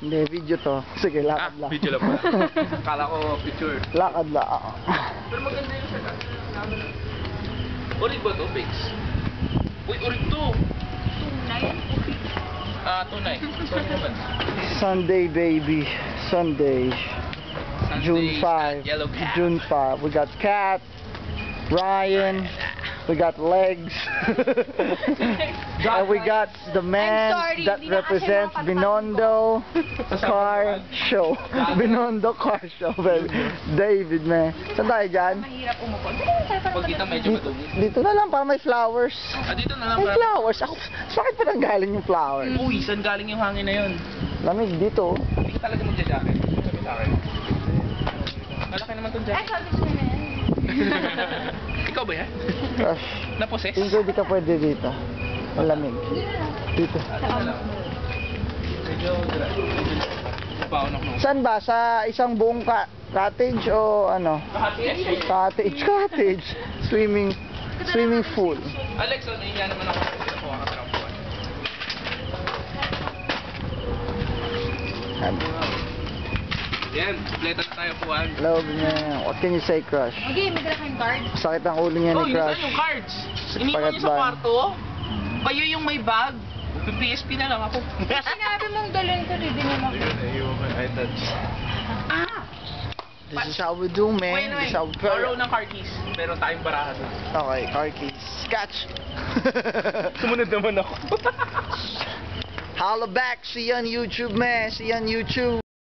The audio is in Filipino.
Hindi, video to. Sige, lakad lang. Video lang pala. Kala ko picture. Lakad lang. Pero maganda yung sana. Urig ba to, Pix? Uy, urig to! Tunay. Sorry naman. Sunday, baby. Sunday. June 5. Yellow cat. June 5. We got Cat, Ryan, we got Legs, and we got the man sorry, that hindi na kasi represents makapagpapag Binondo Car Show. Binondo Car Show, baby. David, man. Saan tayo dyan? Mahirap umupo. Pag kita medyo madumi. Dito na lang para may flowers. Dito na lang May para. flowers. Ako, bakit pa nang galing yung flowers? Uy, saan galing yung hangin na yun? Lamig dito. Hindi ka talaga magja-jacket. Sabi sa akin. Malaki naman itong Ay, jacket. sabi ko na yan. Ikaw ba yan? Gosh. Naposes? Tingko, di ka pwede dito. Malamig. Dito. Medyo baon ako. Saan ba? Sa isang buong cottage o ano? Cottage. Swimming pool. Alex, ano yun naman ako kasi ako makatarapuan. Yan, kompleto na tayo puwan. Love niya. What can you say, crush? Okay, may dala kayong card. Sakit ang ulo niya Oh, ni yun crush. saan yung cards? Iniwan Pagat niyo sa ba? kwarto? Kayo yung may bag? PSP na lang ako. Sinabi mong dalhin ko, di din naman ako. This is how we do, man. Wait, This is how we Borrow ng car keys. Meron tayong baraha doon. Okay, car keys. Catch! Sumunod naman ako. Holla back! See you on YouTube, man. See you on YouTube.